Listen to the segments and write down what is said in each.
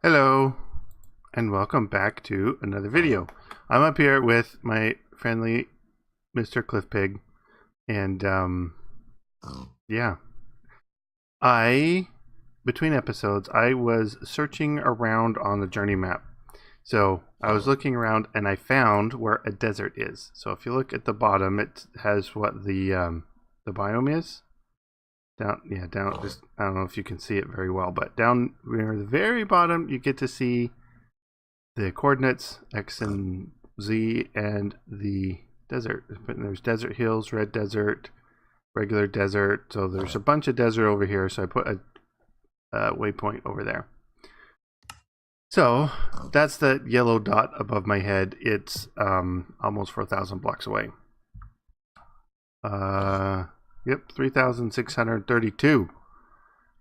Hello, and welcome back to another video. I'm up here with my friendly Mr. Cliffpig, and yeah, between episodes, I was searching around on the journey map. So I was looking around and I found where a desert is. So if you look at the bottom, it has what the biome is. Down, just, I don't know if you can see it very well, but down near the very bottom, you get to see the coordinates, X and Z, and the desert. There's desert hills, red desert, regular desert. So there's a bunch of desert over here. So I put a waypoint over there. So that's the yellow dot above my head. It's almost 4,000 blocks away. Yep, 3,632.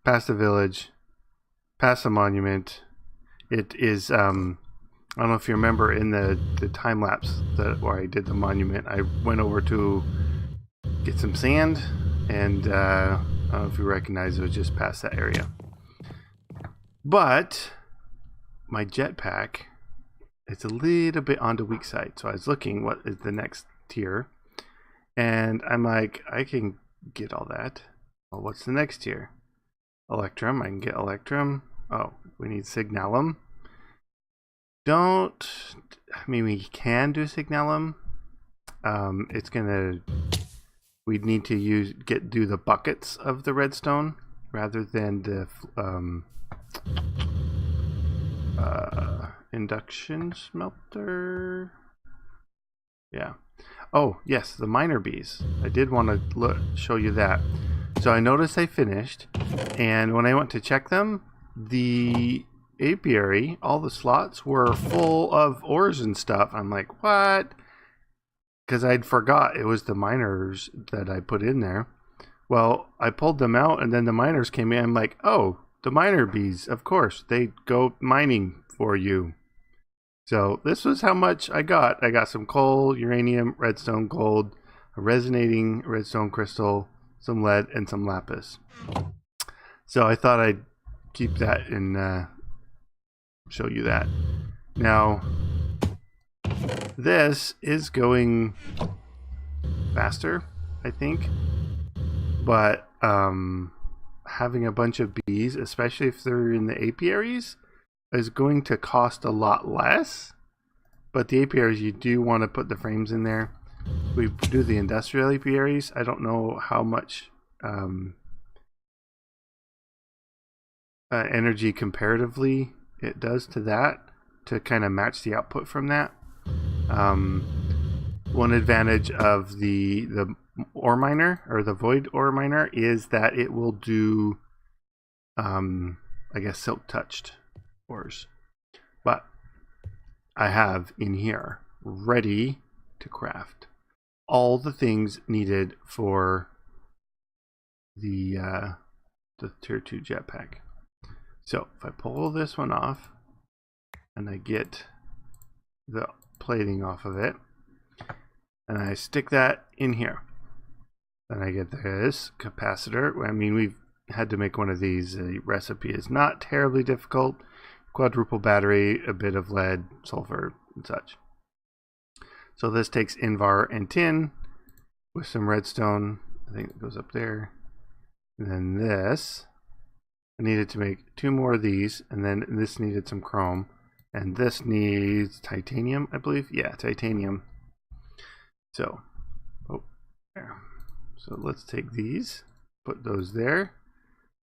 Past the village, past the monument. It is, I don't know if you remember in the time lapse where I did the monument, I went over to get some sand, and I don't know if you recognize it was just past that area. But my jetpack, it's a little bit on the weak side. So I was looking what is the next tier, and I'm like, I can get all that. Well, what's the next tier? Electrum. I can get Electrum. Oh, we need Signalum. We can do Signalum. We'd need to do the buckets of the redstone rather than the Induction Smelter. Yeah. Oh, yes, the miner bees. I did want to show you that. So I noticed they finished, and when I went to check them, the apiary, all the slots were full of ores and stuff. I'm like, what? Because I'd forgot it was the miners that I put in there. Well, I pulled them out, and then the miners came in. I'm like, oh, the miner bees, of course, they go mining for you. So this was how much I got. I got some coal, uranium, redstone, gold, a resonating redstone crystal, some lead, and some lapis. So I thought I'd keep that and show you that. Now, this is going faster, I think. But having a bunch of bees, especially if they're in the apiaries, is going to cost a lot less. But the apiaries, you do want to put the frames in there. We do the industrial apiaries. I don't know how much energy comparatively it does to that to kind of match the output from that. One advantage of the ore miner, or the void ore miner, is that it will do I guess silk touched ores. But I have in here ready to craft all the things needed for the tier 2 jetpack. So if I pull this one off and I get the plating off of it and I stick that in here, then I get this capacitor. I mean, we've had to make one of these. The recipe is not terribly difficult. Quadruple battery, a bit of lead, sulfur, and such. So this takes Invar and tin with some redstone. I think it goes up there. And then this, I needed to make 2 more of these, and then this needed some chrome. And this needs titanium, I believe. Yeah, titanium. So, there. So let's take these, put those there,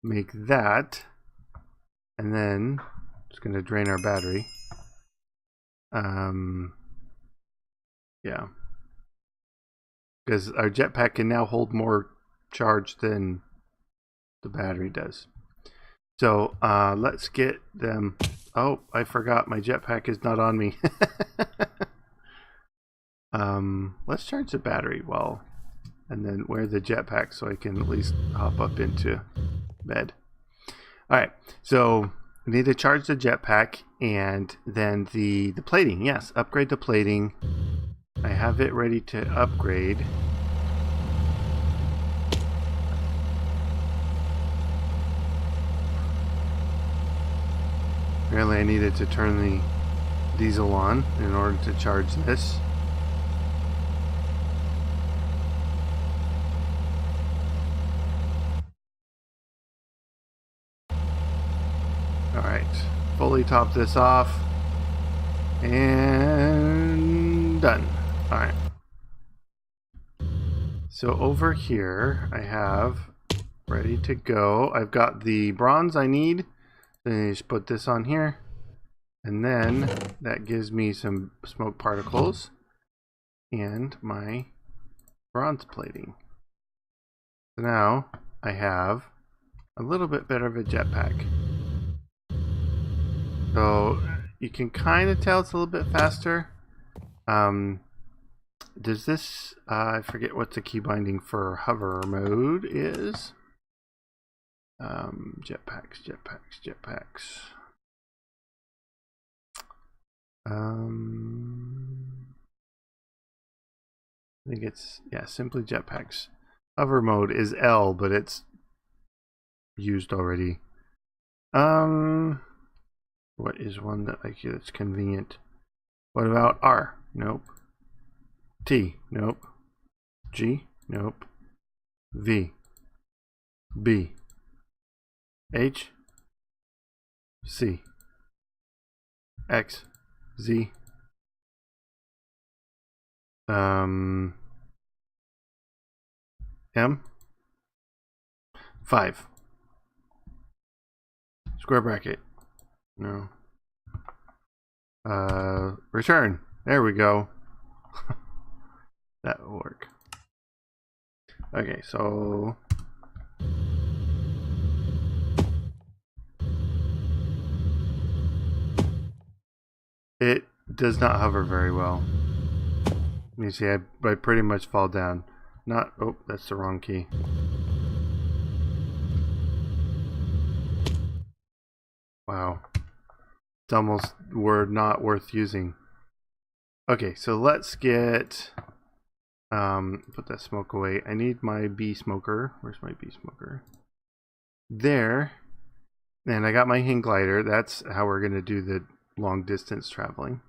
make that, and then it's going to drain our battery. Yeah, because our jetpack can now hold more charge than the battery does. So let's get them. Oh, I forgot my jetpack is not on me. Let's charge the battery and then wear the jetpack so I can at least hop up into bed. Alright, so we need to charge the jetpack, and then the plating. Yes, upgrade the plating. I have it ready to upgrade. Apparently I needed to turn the diesel on in order to charge this. Alright, fully top this off. And done. Alright. So over here I have ready to go. I've got the bronze I need. Then I just put this on here. And then that gives me some smoke particles and my bronze plating. So now I have a little bit better of a jetpack. So you can kind of tell it's a little bit faster. Does this, I forget what the key binding for hover mode is. Jetpacks. I think it's, yeah, simply jetpacks. Hover mode is L, but it's used already. What is one that like that's convenient? What about R? Nope. T? Nope. G? Nope. V? B? H? C? X? Z? M? 5. Square bracket. No. Return. There we go. That will work. Okay, so it does not hover very well. You see, I pretty much fall down. Not, oh, that's the wrong key. Wow. It's almost not worth using. Okay, so let's get, put that smoke away. I need my bee smoker. Where's my bee smoker? There. And I got my hang glider. That's how we're going to do the long distance traveling.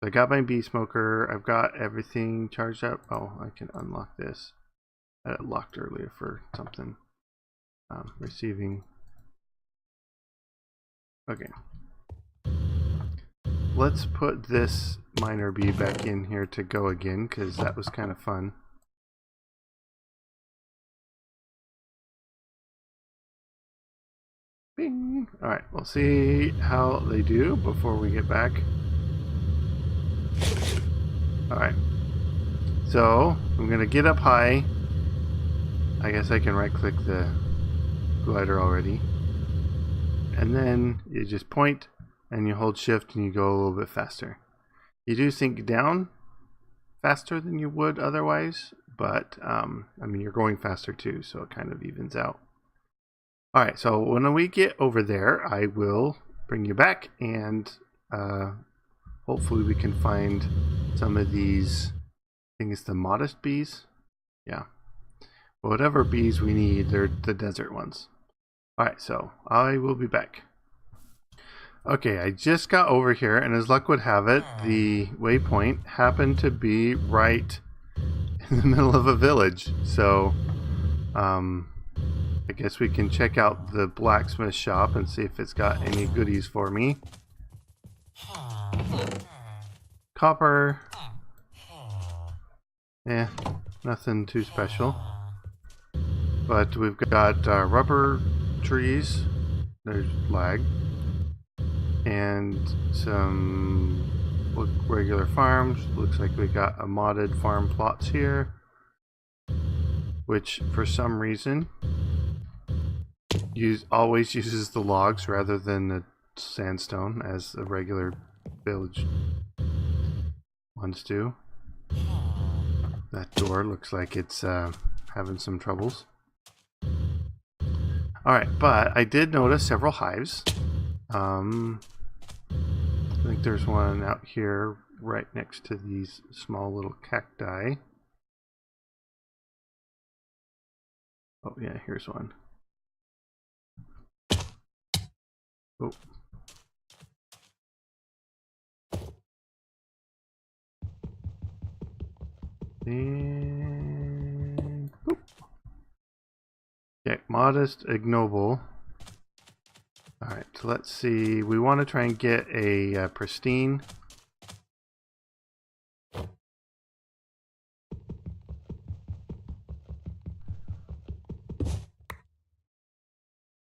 So I got my bee smoker. I've got everything charged up. Oh, I can unlock this. I had it locked earlier for something. Receiving. Okay. Let's put this miner bee back in here to go again, because that was kind of fun. Bing! Alright, we'll see how they do before we get back. Alright. So, I'm going to get up high. I guess I can right click the glider already. And then you just point and you hold shift and you go a little bit faster. You do sink down faster than you would otherwise, but I mean, you're going faster too, so it kind of evens out. Alright, so when we get over there, I will bring you back, and hopefully we can find some of these, I think it's the modest bees. Yeah. Whatever bees we need, they're the desert ones. Alright, so I will be back. Okay, I just got over here, and as luck would have it, the waypoint happened to be right in the middle of a village. So, I guess we can check out the Blacksmith Shop and see if it's got any goodies for me. Copper. Eh, nothing too special. But we've got rubber trees. There's lag. And some regular farms. Looks like we got a modded farm plots here, which for some reason always uses the logs rather than the sandstone as a regular village ones do. That door looks like it's having some troubles. Alright, but I did notice several hives. I think there's one out here right next to these small little cacti. Oh yeah, here's one. Oh. And boop. Okay, modest, ignoble. Alright, so let's see. We want to try and get a pristine.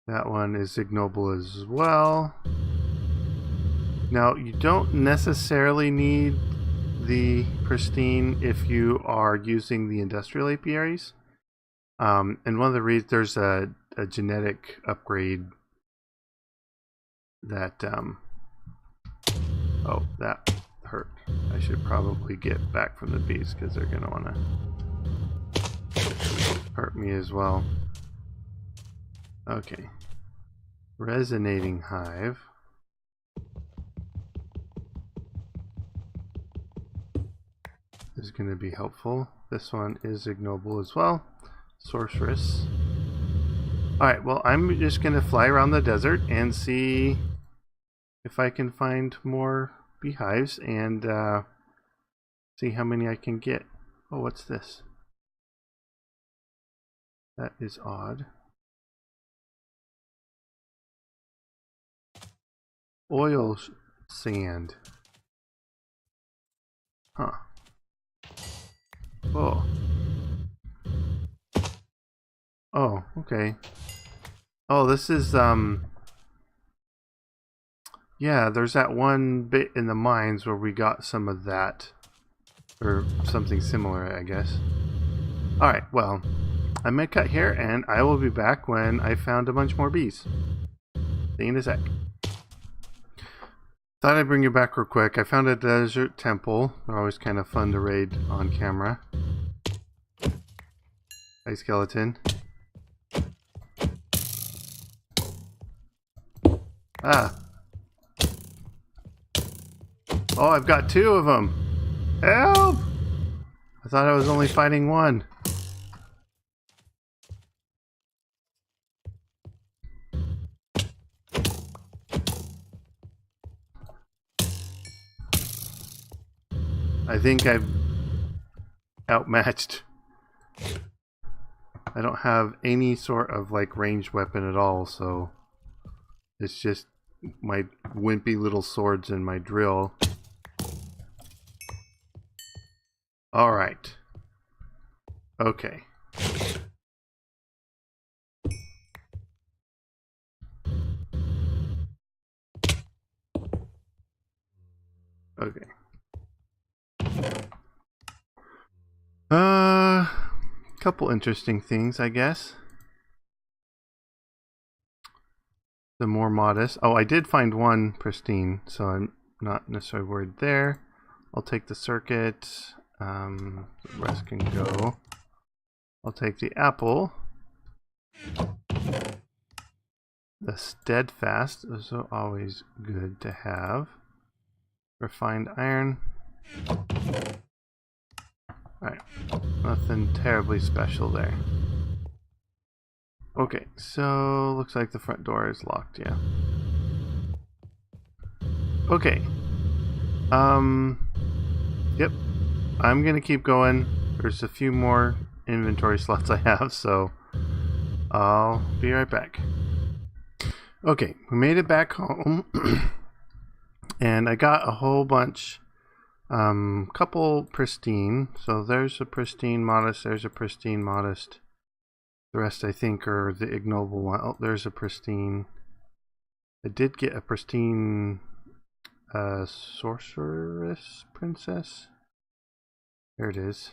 That one is ignoble as well. Now, you don't necessarily need the pristine if you are using the industrial apiaries. And one of the reasons there's a genetic upgrade that oh, that hurt. I should probably get back from the bees because they're gonna want to hurt me as well. Okay, resonating hive. Is going to be helpful. This one is ignoble as well. Sorceress. Alright, well, I'm just going to fly around the desert and see if I can find more beehives and see how many I can get. Oh, what's this? That is odd. Oil sand. Huh. Oh. Oh, okay. Oh, this is, yeah, there's that one bit in the mines where we got some of that. Or something similar, I guess. Alright, well, I'm gonna cut here, and I will be back when I found a bunch more bees. See you in a sec. Thought I'd bring you back real quick. I found a desert temple. They're always kind of fun to raid on camera. Hi, skeleton. Ah. Oh, I've got two of them. Help! I thought I was only fighting one. I think I've outmatched. I don't have any sort of like ranged weapon at all, so it's just my wimpy little swords and my drill. Alright. Okay. Okay. Couple interesting things, I guess. The more modest. Oh, I did find one pristine, so I'm not necessarily worried there. I'll take the circuit. The rest can go. I'll take the apple. The steadfast is always good to have. Refined iron. Alright, nothing terribly special there. Okay, so looks like the front door is locked, yeah. Okay. Yep. I'm gonna keep going. There's a few more inventory slots I have, so I'll be right back. Okay, we made it back home. And I got a whole bunch. Couple pristine. So there's a pristine modest, there's a pristine modest. The rest I think are the ignoble one. Oh, there's a pristine. I did get a pristine sorceress princess. There it is.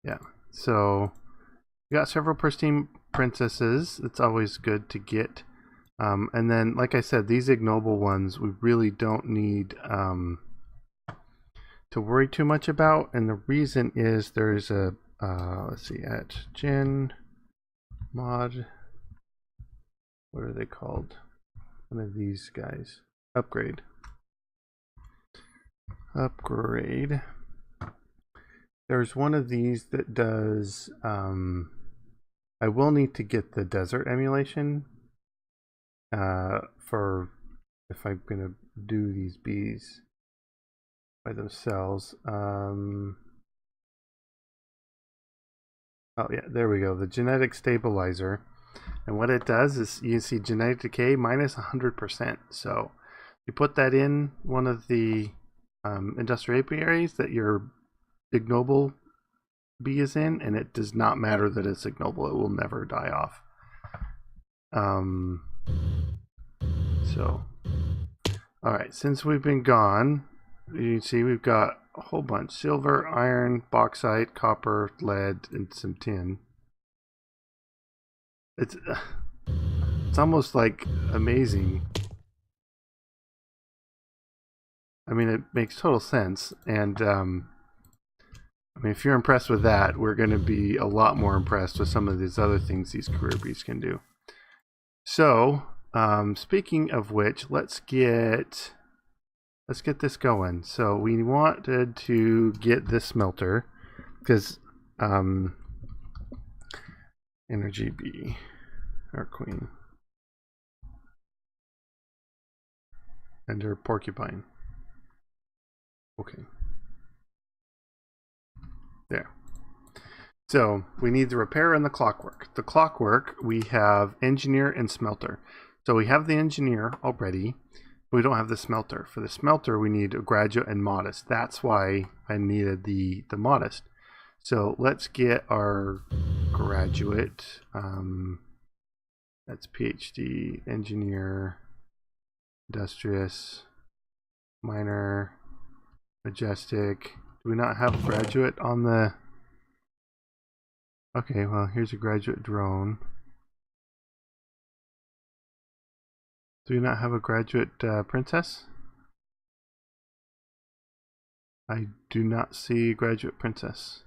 Yeah. So we got several pristine princesses. It's always good to get. And then, like I said, these ignoble ones we really don't need to worry too much about. And the reason is there's a let's see, at gen mod, what are they called? One of these guys. Upgrade. There's one of these that does I will need to get the desert emulation for if I'm gonna do these bees by themselves. Oh yeah, there we go. The genetic stabilizer. And what it does is you see genetic decay minus 100%. So you put that in one of the industrial apiaries that your ignoble bee is in, and it does not matter that it's ignoble. It will never die off. So, all right, since we've been gone, you can see we've got a whole bunch: silver, iron, bauxite, copper, lead, and some tin. It's almost like amazing. I mean, it makes total sense, and I mean, if you're impressed with that, we're going to be a lot more impressed with some of these other things these career bees can do. So, speaking of which, let's get this going. So we wanted to get this smelter because energy bee, our queen, and her porcupine. Okay. There. So we need the repair and the clockwork. The clockwork, we have engineer and smelter. So we have the engineer already, but we don't have the smelter. For the smelter, we need a graduate and modest. That's why I needed the modest. So let's get our graduate. That's PhD, engineer, industrious, minor, majestic. Do we not have a graduate on the... Okay, well, here's a graduate drone. Do we not have a graduate princess? I do not see graduate princess.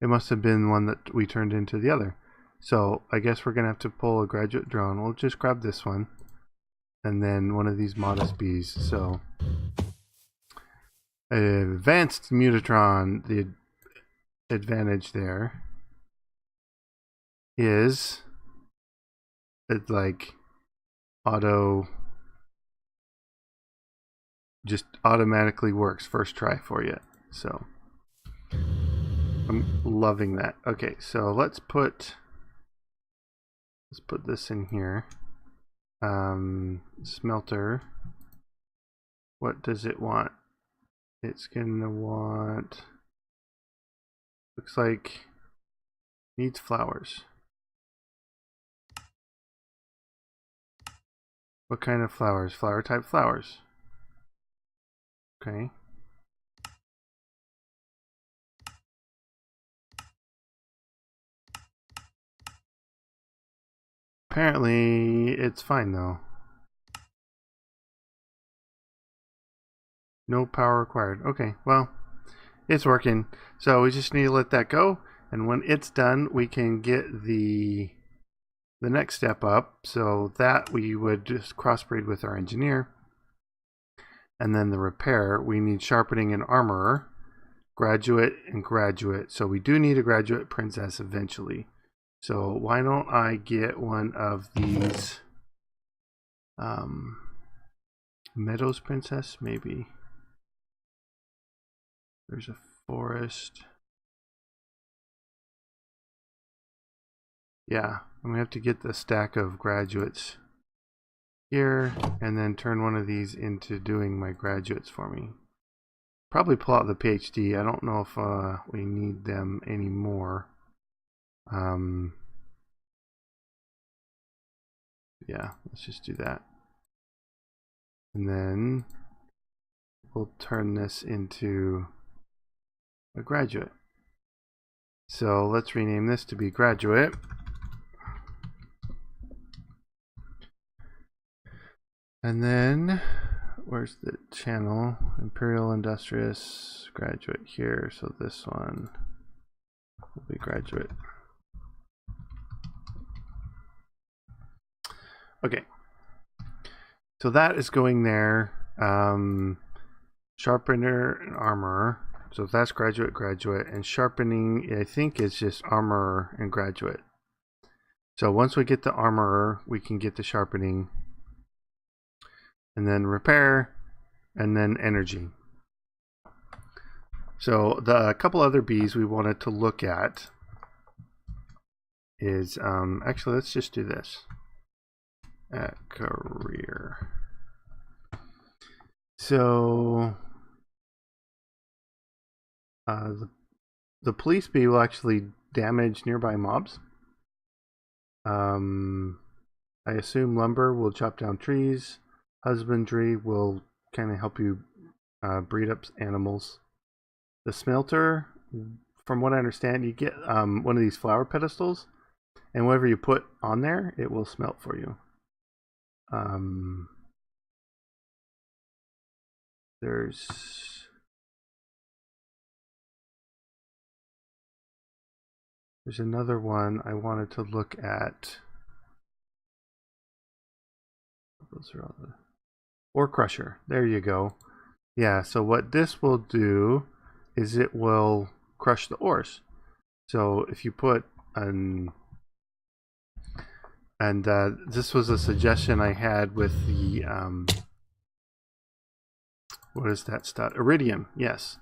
It must have been one that we turned into the other. So I guess we're going to have to pull a graduate drone. We'll just grab this one. And then one of these modest bees. So advanced mutatron, the advantage there is it like just automatically works first try for you. So I'm loving that. Okay, so let's put this in here. Smelter. What does it want? It's gonna want, looks like needs flowers. What kind of flowers? Flower type flowers. Okay. Apparently it's fine though. No power required. Okay, well, it's working. So we just need to let that go, and when it's done, we can get the next step up. So that we would just crossbreed with our engineer. And then the repair, we need sharpening and armorer, graduate and graduate. So we do need a graduate princess eventually. So why don't I get one of these Meadows princess, maybe. There's a forest. Yeah, I'm gonna have to get the stack of graduates here and then turn one of these into doing my graduates for me. Probably pull out the PhD. I don't know if we need them anymore. Yeah, let's just do that. And then we'll turn this into a graduate. So let's rename this to be graduate. And then where's the channel? Imperial Industrious graduate here. So this one will be graduate. Okay. So that is going there. Sharpener and armor. So that's graduate, graduate, and sharpening, I think, is just armor and graduate. So once we get the armorer, we can get the sharpening, and then repair, and then energy. So the couple other bees we wanted to look at is actually, let's just do this at career. So the police bee will actually damage nearby mobs. I assume lumber will chop down trees. Husbandry will kind of help you breed up animals. The smelter, from what I understand, you get one of these flower pedestals, and whatever you put on there, it will smelt for you. There's another one I wanted to look at. Those are all the ore crusher. There you go. Yeah, so what this will do is it will crush the ores. So if you put an this was a suggestion I had with the what is that stuff? Iridium, yes.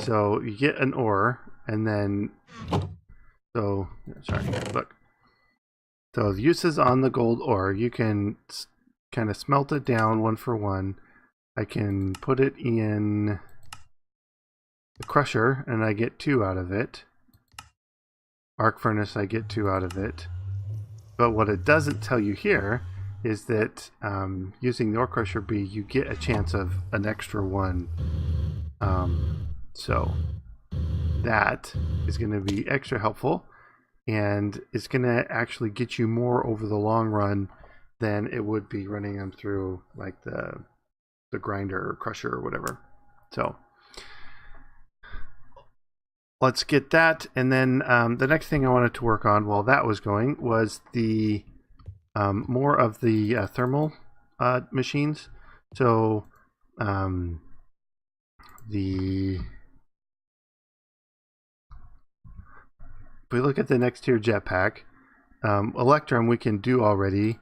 So you get an ore, and then so sorry, look. So the uses on the gold ore, you can kind of smelt it down one for one. I can put it in the crusher, and I get 2 out of it. Arc furnace, I get 2 out of it. But what it doesn't tell you here is that using the ore crusher bee, you get a chance of an extra 1. So that is going to be extra helpful, and it's going to actually get you more over the long run than it would be running them through like the grinder or crusher or whatever. So let's get that, and then the next thing I wanted to work on while that was going was the more of the thermal machines. So if we look at the next tier jetpack, Electrum we can do already.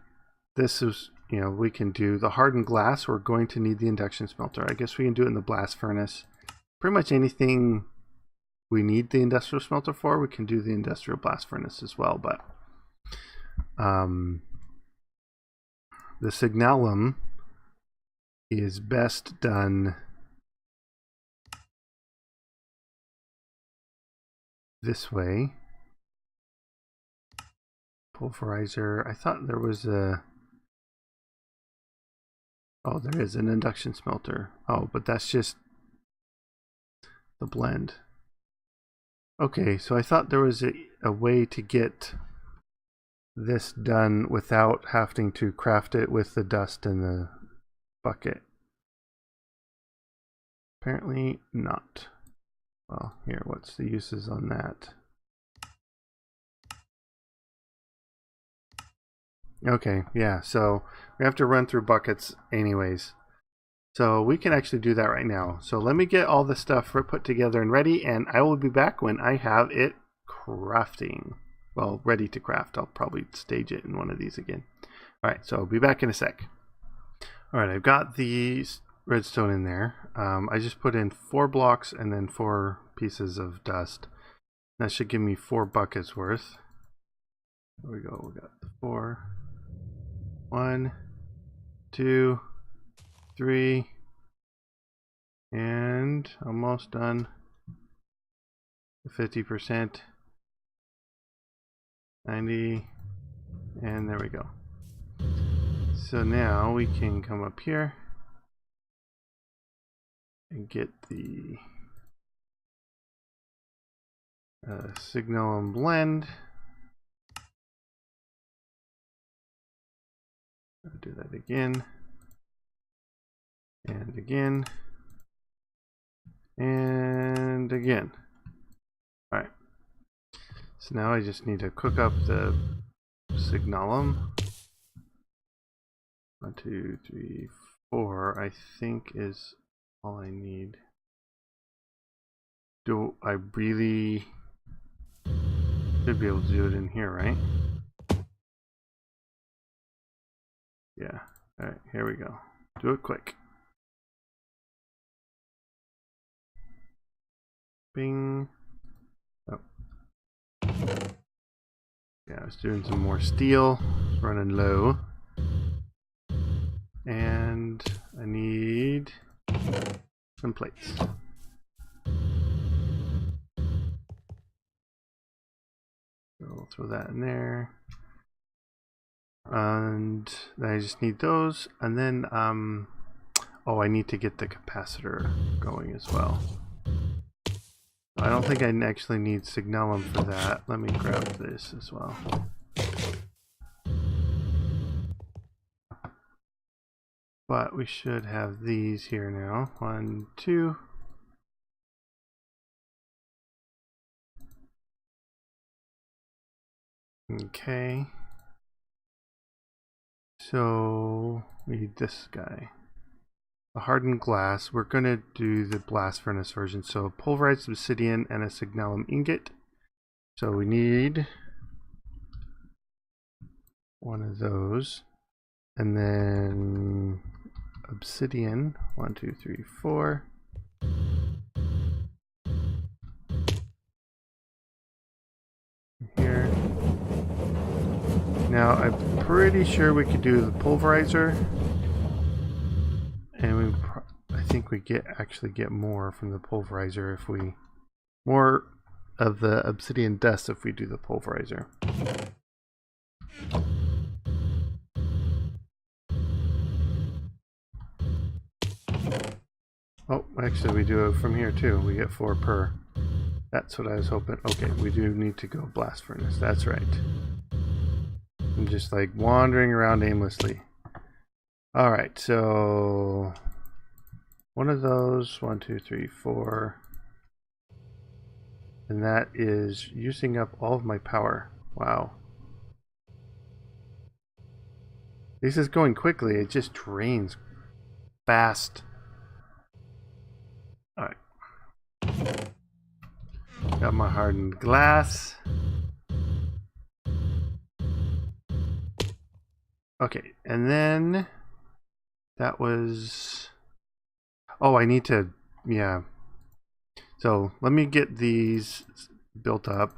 This is, we can do the hardened glass. We're going to need the induction smelter. I guess we can do it in the blast furnace. Pretty much anything we need the industrial smelter for, we can do the industrial blast furnace as well. But the signalum is best done this way. Pulverizer. I thought there was a... Oh, there is an induction smelter. Oh, but that's just the blend. Okay, so I thought there was a way to get this done without having to craft it with the dust in the bucket. Apparently not. Well, here, what's the uses on that? Okay, yeah, so we have to run through buckets anyways. So we can actually do that right now. So let me get all the stuff put together and ready, and I will be back when I have it crafting. Well, ready to craft. I'll probably stage it in one of these again. Alright, so I'll be back in a sec. Alright, I've got the redstone in there. I just put in 4 blocks and then 4 pieces of dust. That should give me 4 buckets worth. There we go, we got the 4. 1, 2, 3, and almost done. 50%, 90, and there we go. So now we can come up here and get the signal and blend. I'll do that again, and again, and again. Alright, so now I just need to cook up the signalum. 1, 2, 3, 4, I think is all I need. Do I really should be able to do it in here, right? Yeah. Alright, here we go. Do it quick. Bing. Oh. Yeah, I was doing some more steel. It's running low. And I need some plates. So we'll throw that in there. And I just need those. And then, oh, I need to get the capacitor going as well. I don't think I actually need signalum for that. Let me grab this as well. But we should have these here now. 1, 2. Okay. So we need this guy. The hardened glass. We're going to do the blast furnace version. So pulverized obsidian and a signalum ingot. So we need one of those. And then obsidian. 1, 2, 3, 4. Here. Now I'm pretty sure we could do the pulverizer. And I think we actually get more from the pulverizer if we more of the obsidian dust if we do the pulverizer. Oh, actually we do it from here too. We get 4 per. That's what I was hoping. Okay, we do need to go blast furnace. That's right. I'm just like wandering around aimlessly. Alright, so one of those, 1, 2, 3, 4. And that is using up all of my power. Wow. This is going quickly. It just drains fast. Alright. Got my hardened glass. Okay, and then that was... Oh, I need to... Yeah. So let me get these built up.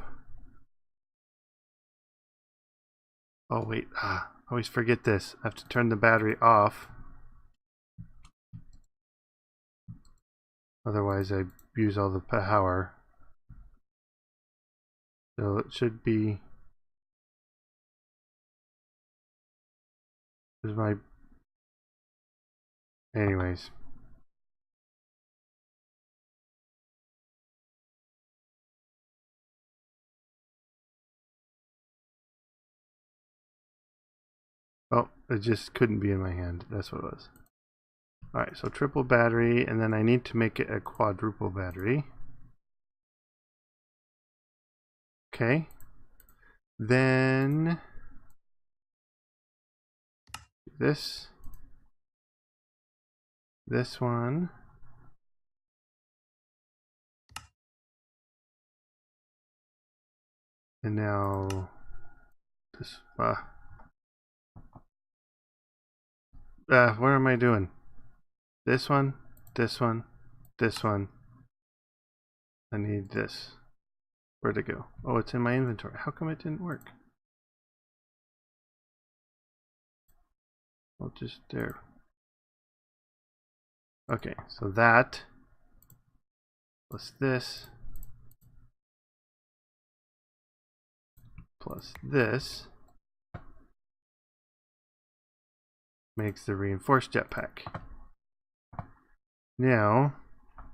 Oh, wait. I always forget this. I have to turn the battery off. Otherwise, I use all the power. So it should be... There's my... Anyways. Oh, it just couldn't be in my hand. That's what it was. Alright, so triple battery, and then I need to make it a quadruple battery. Okay. Then this one, and now this. What am I doing? This one, this one, this one. I need this. Where'd it go? Oh, it's in my inventory. How come it didn't work? Well, just there. Okay, so that plus this plus this makes the reinforced jetpack. Now,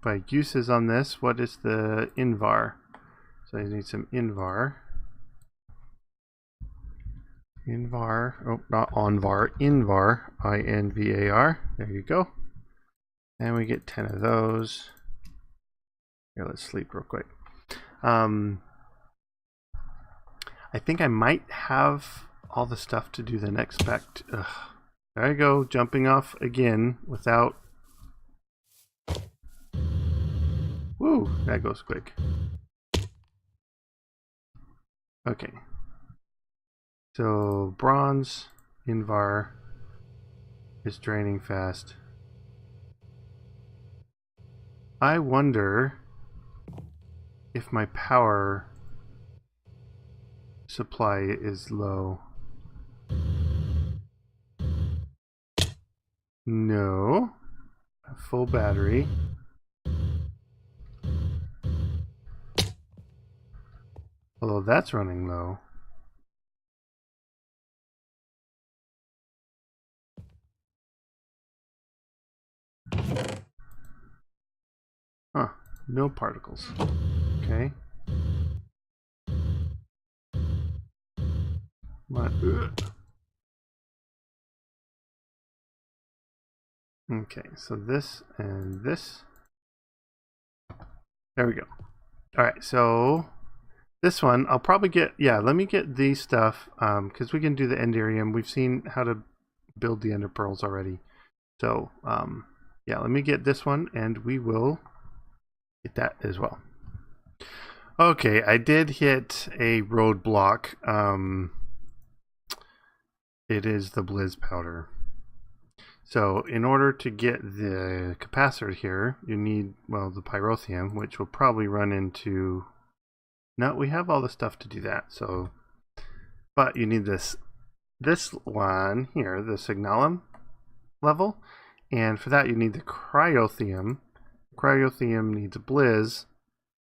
by uses on this, what is the invar? So I need some invar. Invar, oh, not onvar, invar, I-N-V-A-R. There you go. And we get 10 of those. Here, let's sleep real quick. I think I might have all the stuff to do the next spec. There I go, jumping off again without... Woo, that goes quick. Okay. So, bronze, invar is draining fast. I wonder if my power... supply is low. No. A full battery. Although that's running low. Huh. No particles. Okay. Okay, so this and this. There we go. Alright, so this one, I'll probably get, let me get these stuff, because we can do the Enderium. We've seen how to build the Ender Pearls already. So, let me get this one, and we will get that as well. Okay, I did hit a roadblock. It is the Blizz powder. So in order to get the capacitor here, you need, well, the pyrotheum, which will probably run into... No, we have all the stuff to do that. So, but you need this one here, the signalum level, and for that you need the cryotheum. Cryotheum needs a Blizz,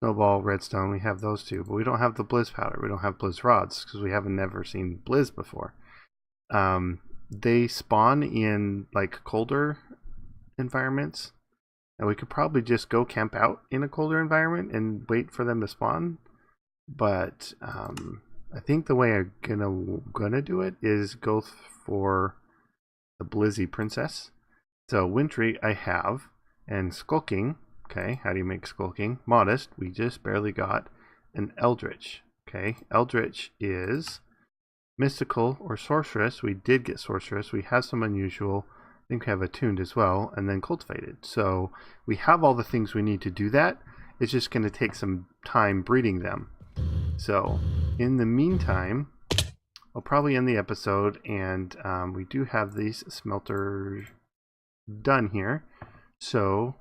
snowball, redstone. We have those two, but we don't have the Blizz powder. We don't have Blizz rods because we haven't never seen Blizz before. They spawn in like colder environments, and we could probably just go camp out in a colder environment and wait for them to spawn. But I think the way I'm gonna do it is go for the Blizzy Princess. So Wintry I have, and Skulking. Okay, how do you make Skulking? Modest, we just barely got an Eldritch. Okay, Eldritch is Mystical or Sorceress. We did get Sorceress. We have some Unusual. I think we have Attuned as well, and then Cultivated. So we have all the things we need to do that. It's just going to take some time breeding them. So in the meantime, I'll probably end the episode, and we do have these smelters done here. So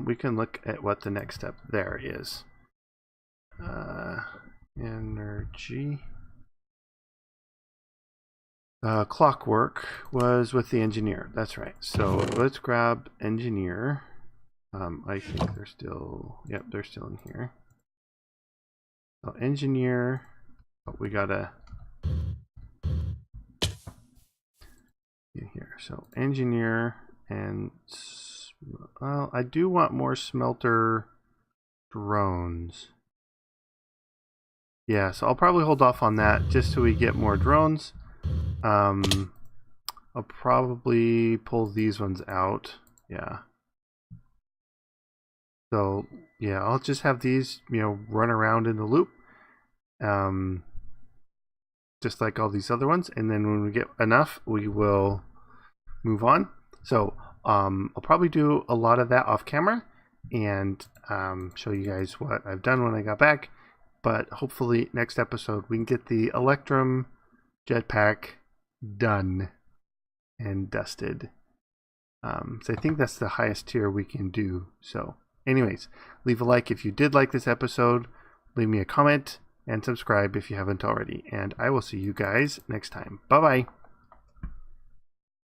we can look at what the next step there is. Energy. Clockwork was with the engineer. That's right. So let's grab engineer. I think they're still, yep, they're still in here. So engineer, we gotta in here. So engineer, and well, I do want more smelter drones. Yeah, so I'll probably hold off on that just so we get more drones. I'll probably pull these ones out. Yeah. So yeah, I'll just have these, run around in the loop, just like all these other ones. And then when we get enough, we will move on. So I'll probably do a lot of that off camera and show you guys what I've done when I got back. But hopefully next episode we can get the Electrum Jetpack done and dusted. So I think that's the highest tier we can do. So anyways, leave a like if you did like this episode, leave me a comment, and subscribe if you haven't already. And I will see you guys next time. Bye bye.